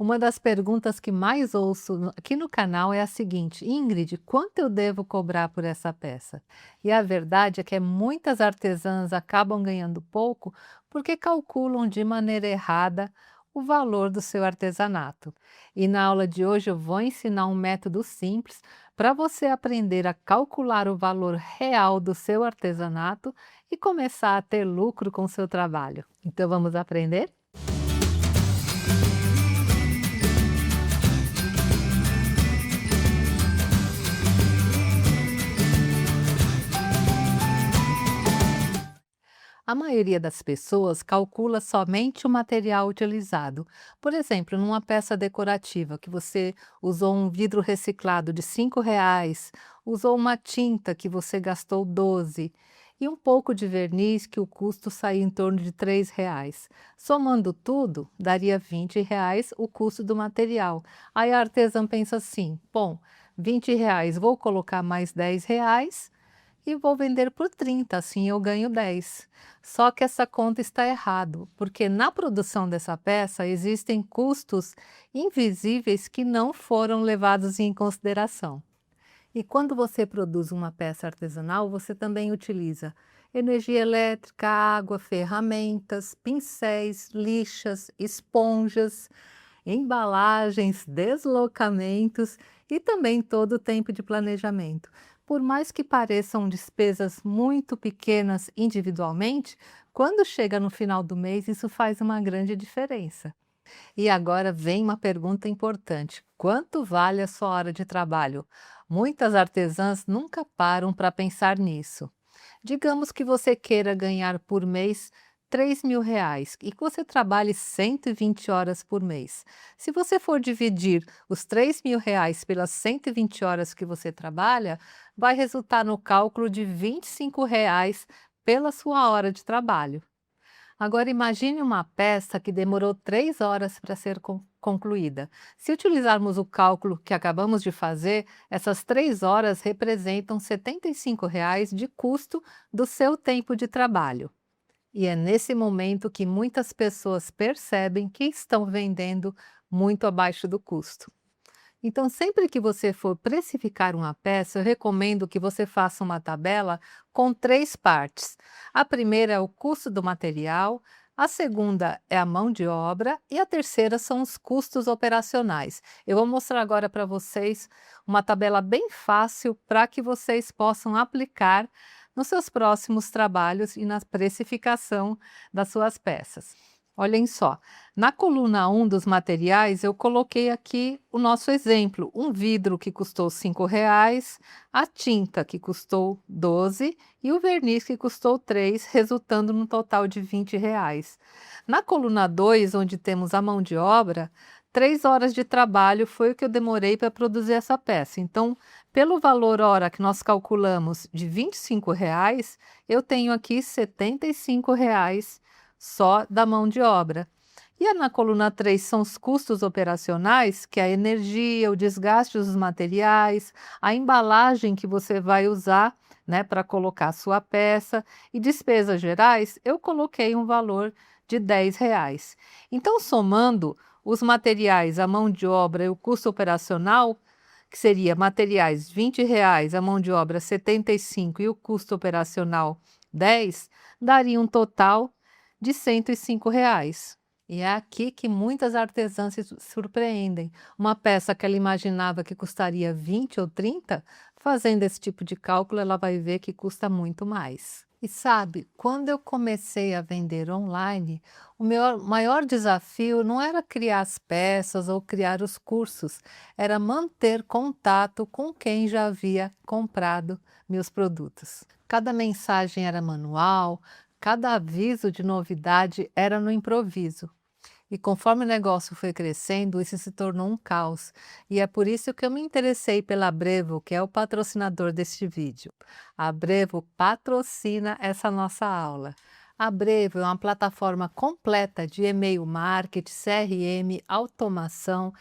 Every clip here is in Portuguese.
Uma das perguntas que mais ouço aqui no canal é a seguinte: Ingrid, quanto eu devo cobrar por essa peça? E a verdade é que muitas artesãs acabam ganhando pouco porque calculam de maneira errada o valor do seu artesanato. E na aula de hoje eu vou ensinar um método simples para você aprender a calcular o valor real do seu artesanato e começar a ter lucro com o seu trabalho. Então vamos aprender? A maioria das pessoas calcula somente o material utilizado. Por exemplo, numa peça decorativa que você usou um vidro reciclado de R$ 5, usou uma tinta que você gastou 12 e um pouco de verniz que o custo saiu em torno de R$ 3. Somando tudo, daria R$ 20 o custo do material. Aí a artesã pensa assim, bom, R$ 20, vou colocar mais R$ 10 e vou vender por 30, assim eu ganho 10. Só que essa conta está errado, porque na produção dessa peça existem custos invisíveis que não foram levados em consideração. E quando você produz uma peça artesanal, você também utiliza energia elétrica, água, ferramentas, pincéis, lixas, esponjas, embalagens, deslocamentos e também todo o tempo de planejamento. Por mais que pareçam despesas muito pequenas individualmente, quando chega no final do mês, isso faz uma grande diferença. E agora vem uma pergunta importante: quanto vale a sua hora de trabalho? Muitas artesãs nunca param para pensar nisso. Digamos que você queira ganhar por mês R$ 3.000 e que você trabalhe 120 horas por mês. Se você for dividir os R$ 3.000 pelas 120 horas que você trabalha, vai resultar no cálculo de R$ 25 pela sua hora de trabalho. Agora imagine uma peça que demorou 3 horas para ser concluída. Se utilizarmos o cálculo que acabamos de fazer, essas 3 horas representam R$ 75 de custo do seu tempo de trabalho. E é nesse momento que muitas pessoas percebem que estão vendendo muito abaixo do custo. Então, sempre que você for precificar uma peça, eu recomendo que você faça uma tabela com três partes. A primeira é o custo do material, a segunda é a mão de obra e a terceira são os custos operacionais. Eu vou mostrar agora para vocês uma tabela bem fácil para que vocês possam aplicar nos seus próximos trabalhos e na precificação das suas peças. Olhem só, na coluna 1 dos materiais, eu coloquei aqui o nosso exemplo, um vidro que custou R$ 5, a tinta que custou 12 e o verniz que custou 3, resultando no total de R$ 20. Na coluna 2, onde temos a mão de obra, 3 horas de trabalho foi o que eu demorei para produzir essa peça. Então, pelo valor hora que nós calculamos de R$ 25, eu tenho aqui R$ 75 só da mão de obra. E na coluna 3 são os custos operacionais, que é a energia, o desgaste dos materiais, a embalagem que você vai usar, né, para colocar a sua peça, e despesas gerais, eu coloquei um valor de R$ 10. Então, somando os materiais, a mão de obra e o custo operacional, que seria materiais R$ 20, a mão de obra 75 e o custo operacional 10, daria um total de R$ 105. E é aqui que muitas artesãs se surpreendem. Uma peça que ela imaginava que custaria 20 ou 30, fazendo esse tipo de cálculo, ela vai ver que custa muito mais. E sabe, quando eu comecei a vender online, o meu maior desafio não era criar as peças ou criar os cursos, era manter contato com quem já havia comprado meus produtos. Cada mensagem era manual, cada aviso de novidade era no improviso. E conforme o negócio foi crescendo, isso se tornou um caos. E é por isso que eu me interessei pela Abrevo, que é o patrocinador deste vídeo. A Abrevo patrocina essa nossa aula. A Abrevo é uma plataforma completa de e-mail marketing, CRM, automação,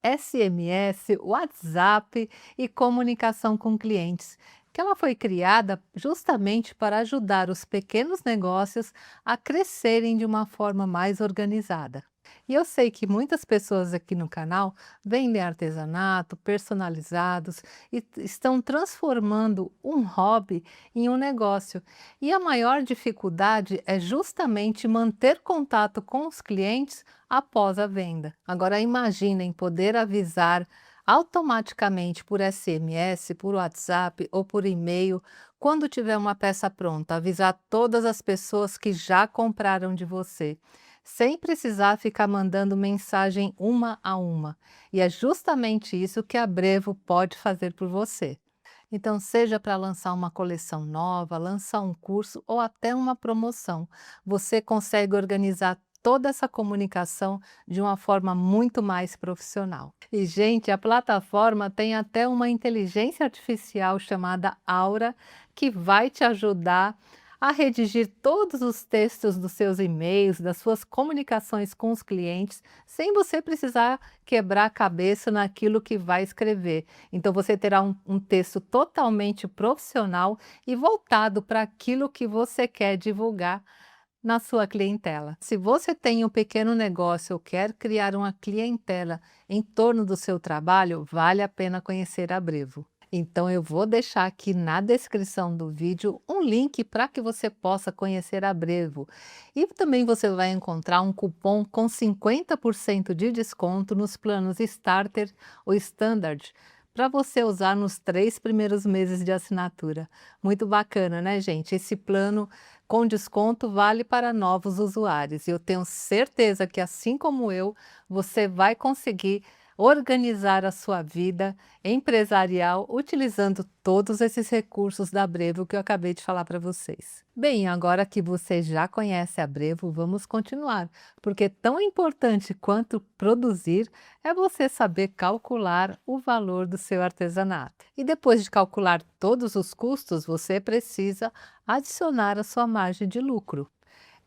SMS, WhatsApp e comunicação com clientes, que ela foi criada justamente para ajudar os pequenos negócios a crescerem de uma forma mais organizada. E eu sei que muitas pessoas aqui no canal vendem artesanato personalizados e estão transformando um hobby em um negócio. E a maior dificuldade é justamente manter contato com os clientes após a venda. Agora imaginem poder avisar automaticamente por SMS, por WhatsApp ou por e-mail quando tiver uma peça pronta, avisar todas as pessoas que já compraram de você sem precisar ficar mandando mensagem uma a uma. E é justamente isso que a Brevo pode fazer por você. Então, seja para lançar uma coleção nova, lançar um curso ou até uma promoção, você consegue organizar toda essa comunicação de uma forma muito mais profissional. E, gente, a plataforma tem até uma inteligência artificial chamada Aura, que vai te ajudar a redigir todos os textos dos seus e-mails, das suas comunicações com os clientes, sem você precisar quebrar a cabeça naquilo que vai escrever. Então, você terá um texto totalmente profissional e voltado para aquilo que você quer divulgar na sua clientela. Se você tem um pequeno negócio ou quer criar uma clientela em torno do seu trabalho, vale a pena conhecer a Brevo. Então eu vou deixar aqui na descrição do vídeo um link para que você possa conhecer a Brevo. E também você vai encontrar um cupom com 50% de desconto nos planos Starter ou Standard, para você usar nos 3 primeiros meses de assinatura. Muito bacana, né, gente? Esse plano com desconto vale para novos usuários. E eu tenho certeza que, assim como eu, você vai conseguir organizar a sua vida empresarial utilizando todos esses recursos da Brevo que eu acabei de falar para vocês. Bem, agora que você já conhece a Brevo, vamos continuar, porque tão importante quanto produzir é você saber calcular o valor do seu artesanato. E depois de calcular todos os custos, você precisa adicionar a sua margem de lucro.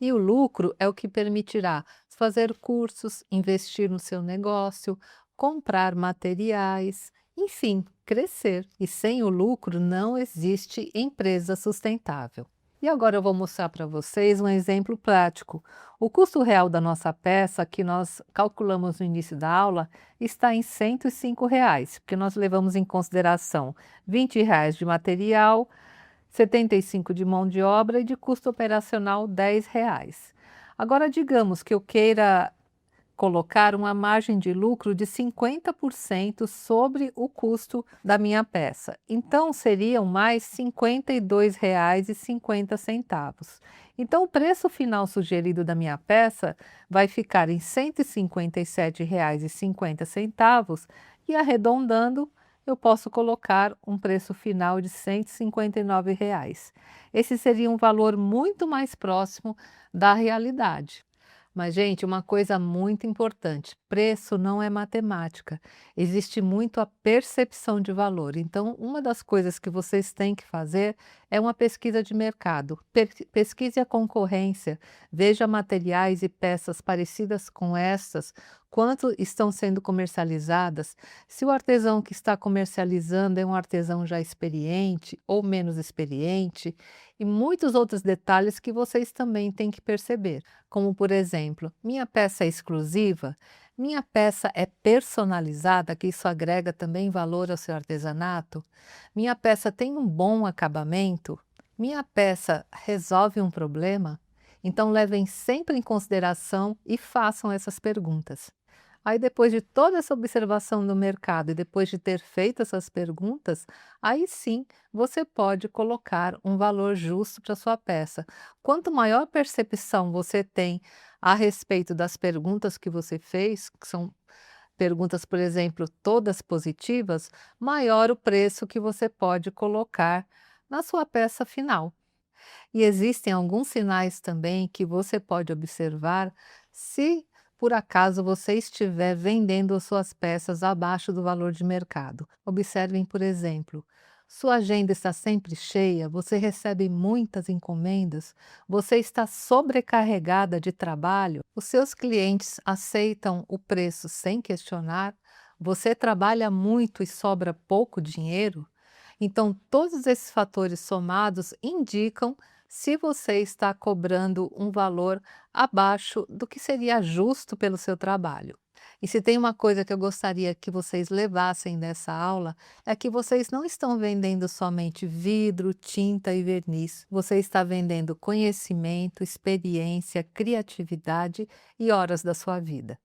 E o lucro é o que permitirá fazer cursos, investir no seu negócio, comprar materiais, enfim, crescer. E sem o lucro não existe empresa sustentável. E agora eu vou mostrar para vocês um exemplo prático. O custo real da nossa peça, que nós calculamos no início da aula, está em R$ 105, porque nós levamos em consideração R$ 20 de material, 75 de mão de obra e de custo operacional R$ 10. Agora, digamos que eu queira colocar uma margem de lucro de 50% sobre o custo da minha peça. Então, seriam mais R$ 52,50. Então, o preço final sugerido da minha peça vai ficar em R$ 157,50 e arredondando, eu posso colocar um preço final de R$ 159. Esse seria um valor muito mais próximo da realidade. Mas, gente, uma coisa muito importante: preço não é matemática. Existe muito a percepção de valor. Então, uma das coisas que vocês têm que fazer é uma pesquisa de mercado. Pesquise a concorrência, veja materiais e peças parecidas com estas, quanto estão sendo comercializadas, se o artesão que está comercializando é um artesão já experiente ou menos experiente, e muitos outros detalhes que vocês também têm que perceber. Como, por exemplo, minha peça é exclusiva, minha peça é personalizada, que isso agrega também valor ao seu artesanato, minha peça tem um bom acabamento, minha peça resolve um problema. Então, levem sempre em consideração e façam essas perguntas. Aí, depois de toda essa observação do mercado e depois de ter feito essas perguntas, aí sim você pode colocar um valor justo para sua peça. Quanto maior percepção você tem a respeito das perguntas que você fez, que são perguntas, por exemplo, todas positivas, maior o preço que você pode colocar na sua peça final. E existem alguns sinais também que você pode observar se por acaso você estiver vendendo as suas peças abaixo do valor de mercado. Observem, por exemplo, sua agenda está sempre cheia, você recebe muitas encomendas, você está sobrecarregada de trabalho, os seus clientes aceitam o preço sem questionar, você trabalha muito e sobra pouco dinheiro. Então, todos esses fatores somados indicam se você está cobrando um valor abaixo do que seria justo pelo seu trabalho. E se tem uma coisa que eu gostaria que vocês levassem dessa aula, é que vocês não estão vendendo somente vidro, tinta e verniz. Você está vendendo conhecimento, experiência, criatividade e horas da sua vida.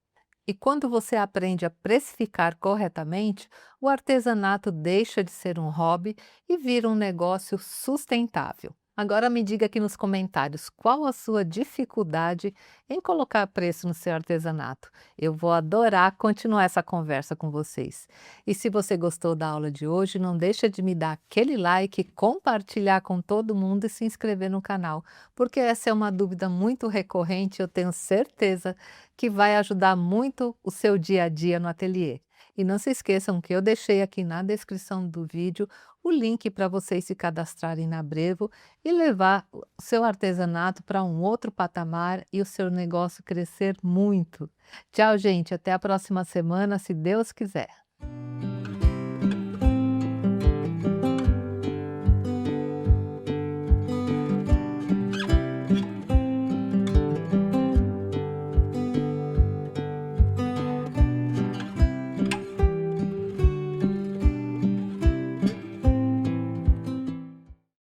E quando você aprende a precificar corretamente, o artesanato deixa de ser um hobby e vira um negócio sustentável. Agora me diga aqui nos comentários qual a sua dificuldade em colocar preço no seu artesanato. Eu vou adorar continuar essa conversa com vocês. E se você gostou da aula de hoje, não deixa de me dar aquele like, compartilhar com todo mundo e se inscrever no canal, porque essa é uma dúvida muito recorrente, eu tenho certeza que vai ajudar muito o seu dia a dia no ateliê. E não se esqueçam que eu deixei aqui na descrição do vídeo o link para vocês se cadastrarem na Brevo e levar o seu artesanato para um outro patamar e o seu negócio crescer muito. Tchau, gente, até a próxima semana, se Deus quiser.